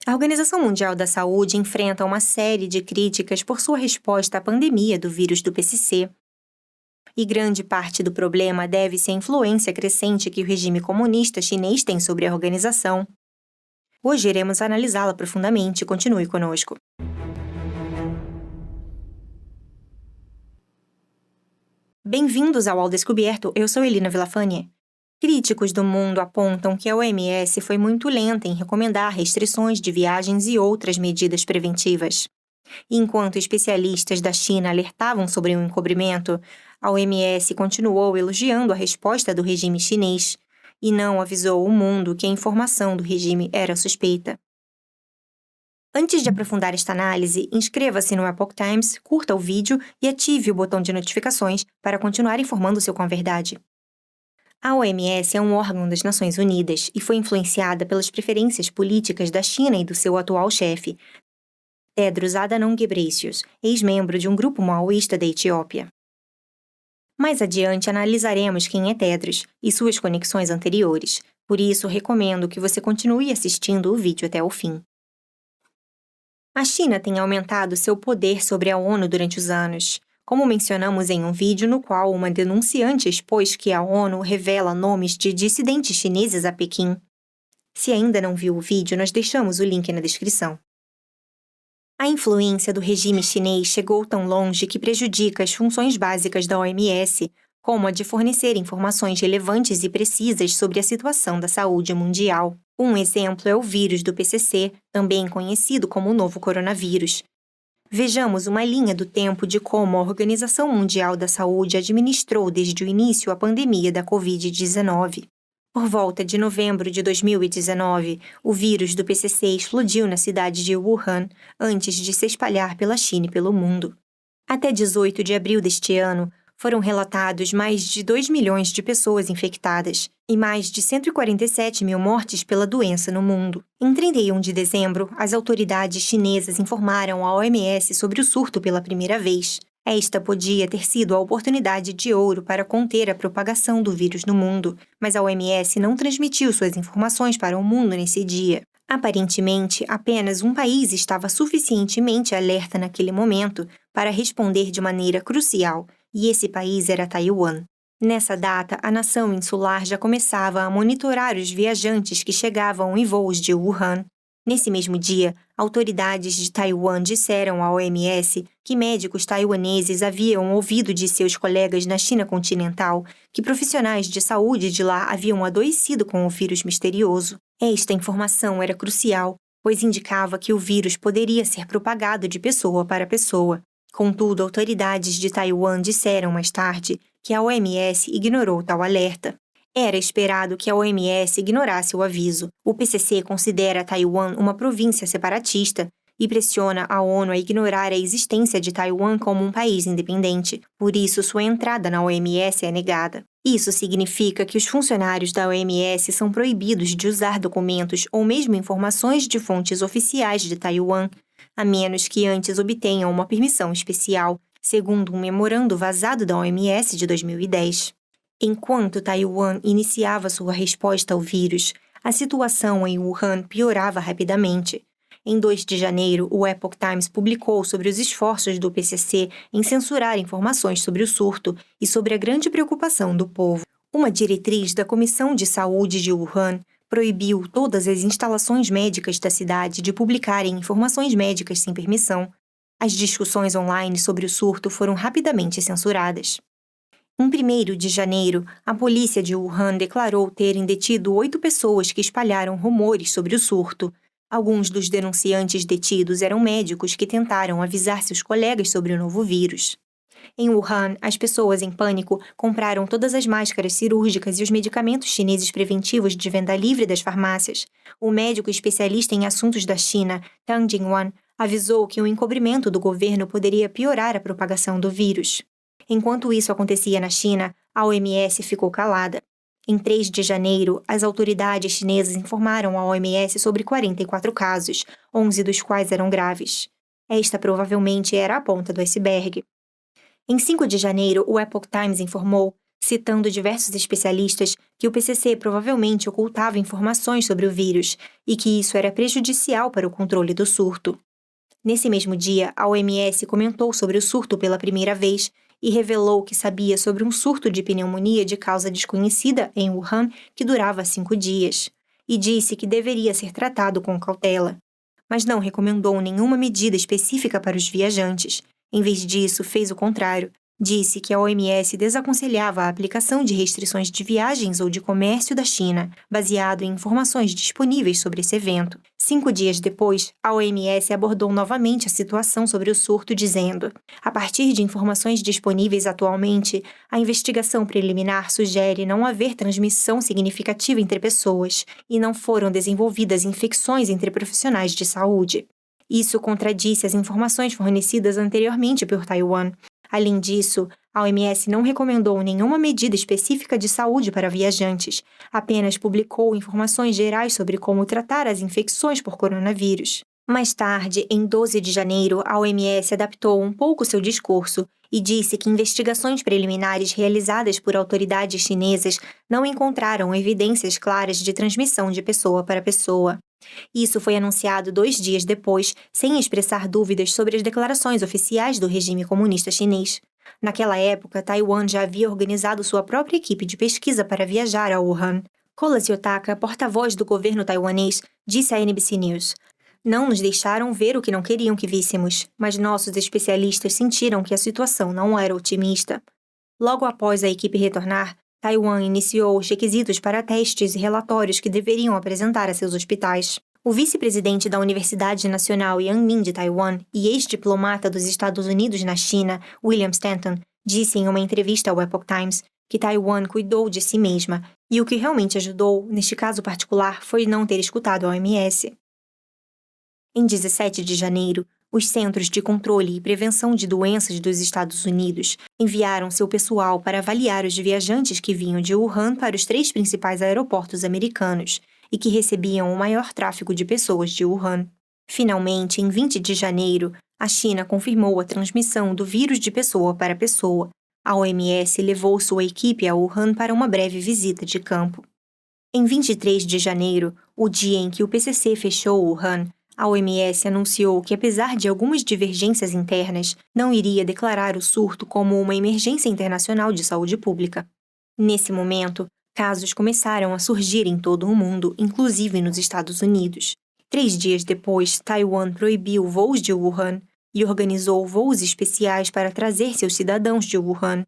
A Organização Mundial da Saúde enfrenta uma série de críticas por sua resposta à pandemia do vírus do PCC. E grande parte do problema deve-se à influência crescente que o regime comunista chinês tem sobre a organização. Hoje iremos analisá-la profundamente. Continue conosco. Bem-vindos ao Ao Descoberto, eu sou Elina Villafani. Críticos do mundo apontam que a OMS foi muito lenta em recomendar restrições de viagens e outras medidas preventivas. E enquanto especialistas da China alertavam sobre o encobrimento, a OMS continuou elogiando a resposta do regime chinês e não avisou o mundo que a informação do regime era suspeita. Antes de aprofundar esta análise, inscreva-se no Epoch Times, curta o vídeo e ative o botão de notificações para continuar informando-se com a verdade. A OMS é um órgão das Nações Unidas e foi influenciada pelas preferências políticas da China e do seu atual chefe, Tedros Adhanom Ghebreyesus, ex-membro de um grupo maoísta da Etiópia. Mais adiante analisaremos quem é Tedros e suas conexões anteriores, por isso recomendo que você continue assistindo o vídeo até o fim. A China tem aumentado seu poder sobre a ONU durante os anos, como mencionamos em um vídeo no qual uma denunciante expôs que a ONU revela nomes de dissidentes chineses a Pequim. Se ainda não viu o vídeo, nós deixamos o link na descrição. A influência do regime chinês chegou tão longe que prejudica as funções básicas da OMS, como a de fornecer informações relevantes e precisas sobre a situação da saúde mundial. Um exemplo é o vírus do PCC, também conhecido como o novo coronavírus. Vejamos uma linha do tempo de como a Organização Mundial da Saúde administrou desde o início a pandemia da Covid-19. Por volta de novembro de 2019, o vírus do PCC explodiu na cidade de Wuhan, antes de se espalhar pela China e pelo mundo. Até 18 de abril deste ano, foram relatados mais de 2 milhões de pessoas infectadas e mais de 147 mil mortes pela doença no mundo. Em 31 de dezembro, as autoridades chinesas informaram à OMS sobre o surto pela primeira vez. Esta podia ter sido a oportunidade de ouro para conter a propagação do vírus no mundo, mas a OMS não transmitiu suas informações para o mundo nesse dia. Aparentemente, apenas um país estava suficientemente alerta naquele momento para responder de maneira crucial, e esse país era Taiwan. Nessa data, a nação insular já começava a monitorar os viajantes que chegavam em voos de Wuhan. Nesse mesmo dia, autoridades de Taiwan disseram à OMS que médicos taiwaneses haviam ouvido de seus colegas na China continental que profissionais de saúde de lá haviam adoecido com o vírus misterioso. Esta informação era crucial, pois indicava que o vírus poderia ser propagado de pessoa para pessoa. Contudo, autoridades de Taiwan disseram mais tarde que a OMS ignorou tal alerta. Era esperado que a OMS ignorasse o aviso. O PCC considera Taiwan uma província separatista e pressiona a ONU a ignorar a existência de Taiwan como um país independente. Por isso, sua entrada na OMS é negada. Isso significa que os funcionários da OMS são proibidos de usar documentos ou mesmo informações de fontes oficiais de Taiwan, a menos que antes obtenham uma permissão especial, segundo um memorando vazado da OMS de 2010. Enquanto Taiwan iniciava sua resposta ao vírus, a situação em Wuhan piorava rapidamente. Em 2 de janeiro, o Epoch Times publicou sobre os esforços do PCC em censurar informações sobre o surto e sobre a grande preocupação do povo. Uma diretriz da Comissão de Saúde de Wuhan proibiu todas as instalações médicas da cidade de publicarem informações médicas sem permissão. As discussões online sobre o surto foram rapidamente censuradas. Em 1º de janeiro, a polícia de Wuhan declarou terem detido 8 pessoas que espalharam rumores sobre o surto. Alguns dos denunciantes detidos eram médicos que tentaram avisar seus colegas sobre o novo vírus. Em Wuhan, as pessoas em pânico compraram todas as máscaras cirúrgicas e os medicamentos chineses preventivos de venda livre das farmácias. O médico especialista em assuntos da China, Tang Jingwan, avisou que o encobrimento do governo poderia piorar a propagação do vírus. Enquanto isso acontecia na China, a OMS ficou calada. Em 3 de janeiro, as autoridades chinesas informaram a OMS sobre 44 casos, 11 dos quais eram graves. Esta provavelmente era a ponta do iceberg. Em 5 de janeiro, o Epoch Times informou citando diversos especialistas que o PCC provavelmente ocultava informações sobre o vírus e que isso era prejudicial para o controle do surto. Nesse mesmo dia, a OMS comentou sobre o surto pela primeira vez e revelou que sabia sobre um surto de pneumonia de causa desconhecida em Wuhan que durava 5 dias, e disse que deveria ser tratado com cautela. Mas não recomendou nenhuma medida específica para os viajantes. Em vez disso, fez o contrário. Disse que a OMS desaconselhava a aplicação de restrições de viagens ou de comércio da China, baseado em informações disponíveis sobre esse evento. 5 dias depois, a OMS abordou novamente a situação sobre o surto, dizendo: a partir de informações disponíveis atualmente, a investigação preliminar sugere não haver transmissão significativa entre pessoas e não foram desenvolvidas infecções entre profissionais de saúde. Isso contradisse as informações fornecidas anteriormente por Taiwan. Além disso, a OMS não recomendou nenhuma medida específica de saúde para viajantes, apenas publicou informações gerais sobre como tratar as infecções por coronavírus. Mais tarde, em 12 de janeiro, a OMS adaptou um pouco seu discurso e disse que investigações preliminares realizadas por autoridades chinesas não encontraram evidências claras de transmissão de pessoa para pessoa. Isso foi anunciado 2 dias depois, sem expressar dúvidas sobre as declarações oficiais do regime comunista chinês. Naquela época, Taiwan já havia organizado sua própria equipe de pesquisa para viajar a Wuhan. Kolas Yotaka, porta-voz do governo taiwanês, disse à NBC News: não nos deixaram ver o que não queriam que víssemos, mas nossos especialistas sentiram que a situação não era otimista. Logo após a equipe retornar, Taiwan iniciou os requisitos para testes e relatórios que deveriam apresentar a seus hospitais. O vice-presidente da Universidade Nacional Yangmin de Taiwan e ex-diplomata dos Estados Unidos na China, William Stanton, disse em uma entrevista ao Epoch Times que Taiwan cuidou de si mesma e o que realmente ajudou, neste caso particular, foi não ter escutado a OMS. Em 17 de janeiro, os Centros de Controle e Prevenção de Doenças dos Estados Unidos enviaram seu pessoal para avaliar os viajantes que vinham de Wuhan para os 3 principais aeroportos americanos e que recebiam o maior tráfego de pessoas de Wuhan. Finalmente, em 20 de janeiro, a China confirmou a transmissão do vírus de pessoa para pessoa. A OMS levou sua equipe a Wuhan para uma breve visita de campo. Em 23 de janeiro, o dia em que o PCC fechou Wuhan, a OMS anunciou que, apesar de algumas divergências internas, não iria declarar o surto como uma emergência internacional de saúde pública. Nesse momento, casos começaram a surgir em todo o mundo, inclusive nos Estados Unidos. 3 dias depois, Taiwan proibiu voos de Wuhan e organizou voos especiais para trazer seus cidadãos de Wuhan.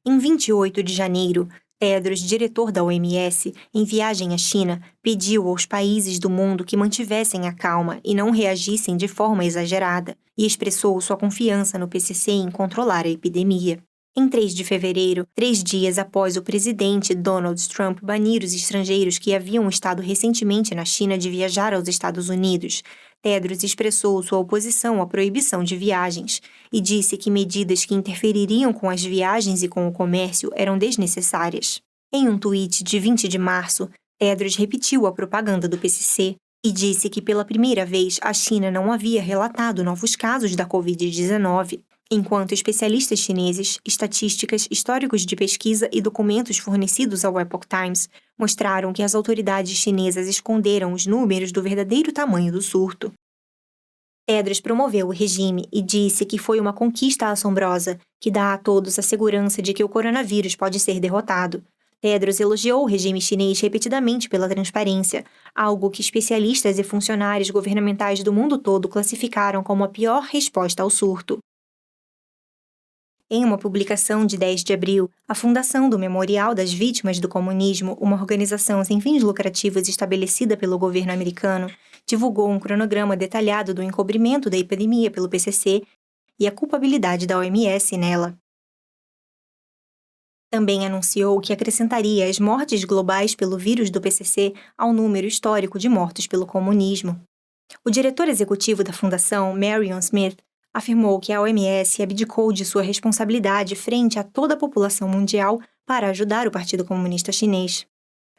Em 28 de janeiro, Tedros, diretor da OMS, em viagem à China, pediu aos países do mundo que mantivessem a calma e não reagissem de forma exagerada, e expressou sua confiança no PCC em controlar a epidemia. Em 3 de fevereiro, 3 dias após o presidente Donald Trump banir os estrangeiros que haviam estado recentemente na China de viajar aos Estados Unidos, Tedros expressou sua oposição à proibição de viagens e disse que medidas que interfeririam com as viagens e com o comércio eram desnecessárias. Em um tweet de 20 de março, Tedros repetiu a propaganda do PCC e disse que pela primeira vez a China não havia relatado novos casos da Covid-19, enquanto especialistas chineses, estatísticas, históricos de pesquisa e documentos fornecidos ao Epoch Times mostraram que as autoridades chinesas esconderam os números do verdadeiro tamanho do surto. Tedros promoveu o regime e disse que foi uma conquista assombrosa, que dá a todos a segurança de que o coronavírus pode ser derrotado. Tedros elogiou o regime chinês repetidamente pela transparência, algo que especialistas e funcionários governamentais do mundo todo classificaram como a pior resposta ao surto. Em uma publicação de 10 de abril, a Fundação do Memorial das Vítimas do Comunismo, uma organização sem fins lucrativos estabelecida pelo governo americano, divulgou um cronograma detalhado do encobrimento da epidemia pelo PCC e a culpabilidade da OMS nela. Também anunciou que acrescentaria as mortes globais pelo vírus do PCC ao número histórico de mortos pelo comunismo. O diretor executivo da fundação, Marion Smith, afirmou que a OMS abdicou de sua responsabilidade frente a toda a população mundial para ajudar o Partido Comunista Chinês.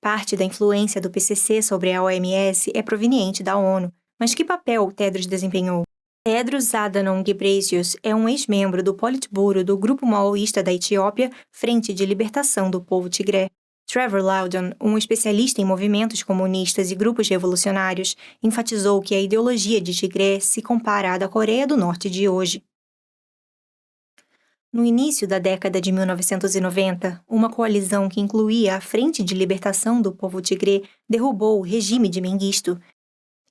Parte da influência do PCC sobre a OMS é proveniente da ONU, mas que papel Tedros desempenhou? Tedros Adhanom Ghebreyesus é um ex-membro do Politburo do grupo maoísta da Etiópia, Frente de Libertação do Povo Tigré. Trevor Loudon, um especialista em movimentos comunistas e grupos revolucionários, enfatizou que a ideologia de Tigré se compara à da Coreia do Norte de hoje. No início da década de 1990, uma coalizão que incluía a Frente de Libertação do Povo Tigré derrubou o regime de Mengistu,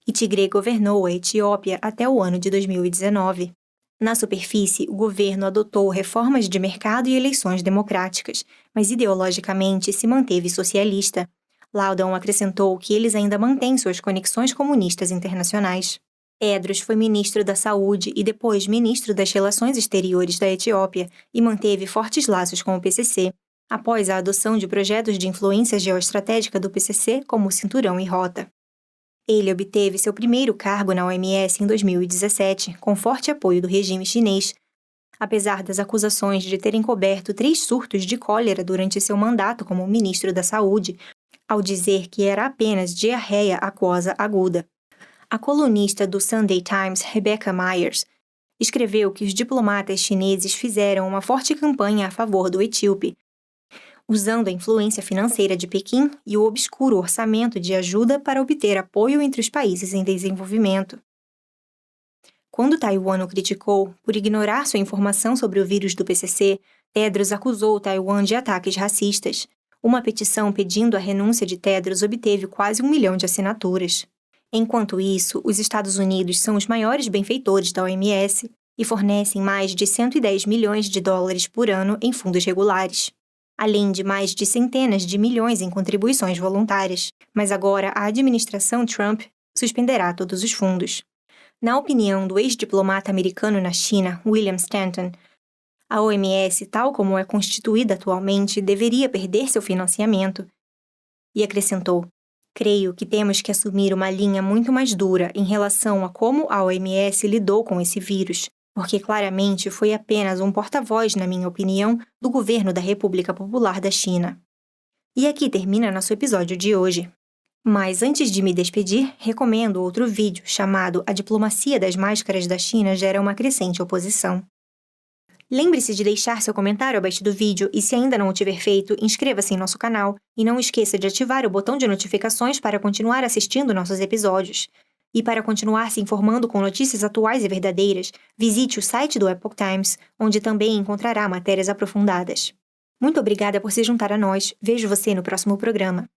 e Tigré governou a Etiópia até o ano de 2019. Na superfície, o governo adotou reformas de mercado e eleições democráticas, mas ideologicamente se manteve socialista. Loudon acrescentou que eles ainda mantêm suas conexões comunistas internacionais. Tedros foi ministro da Saúde e depois ministro das Relações Exteriores da Etiópia e manteve fortes laços com o PCC, após a adoção de projetos de influência geoestratégica do PCC como o Cinturão e Rota. Ele obteve seu primeiro cargo na OMS em 2017, com forte apoio do regime chinês. Apesar das acusações de terem coberto 3 surtos de cólera durante seu mandato como ministro da Saúde, ao dizer que era apenas diarreia aquosa aguda. A colunista do Sunday Times, Rebecca Myers, escreveu que os diplomatas chineses fizeram uma forte campanha a favor do etíope, usando a influência financeira de Pequim e o obscuro orçamento de ajuda para obter apoio entre os países em desenvolvimento. Quando Taiwan o criticou por ignorar sua informação sobre o vírus do PCC, Tedros acusou Taiwan de ataques racistas. Uma petição pedindo a renúncia de Tedros obteve quase 1 milhão de assinaturas. Enquanto isso, os Estados Unidos são os maiores benfeitores da OMS e fornecem mais de 110 milhões de dólares por ano em fundos regulares, além de mais de centenas de milhões em contribuições voluntárias. Mas agora a administração Trump suspenderá todos os fundos. Na opinião do ex-diplomata americano na China, William Stanton, a OMS, tal como é constituída atualmente, deveria perder seu financiamento. E acrescentou: creio que temos que assumir uma linha muito mais dura em relação a como a OMS lidou com esse vírus, porque claramente foi apenas um porta-voz, na minha opinião, do governo da República Popular da China. E aqui termina nosso episódio de hoje. Mas antes de me despedir, recomendo outro vídeo chamado A Diplomacia das Máscaras da China gera uma crescente oposição. Lembre-se de deixar seu comentário abaixo do vídeo e, se ainda não o tiver feito, inscreva-se em nosso canal e não esqueça de ativar o botão de notificações para continuar assistindo nossos episódios. E para continuar se informando com notícias atuais e verdadeiras, visite o site do Epoch Times, onde também encontrará matérias aprofundadas. Muito obrigada por se juntar a nós. Vejo você no próximo programa.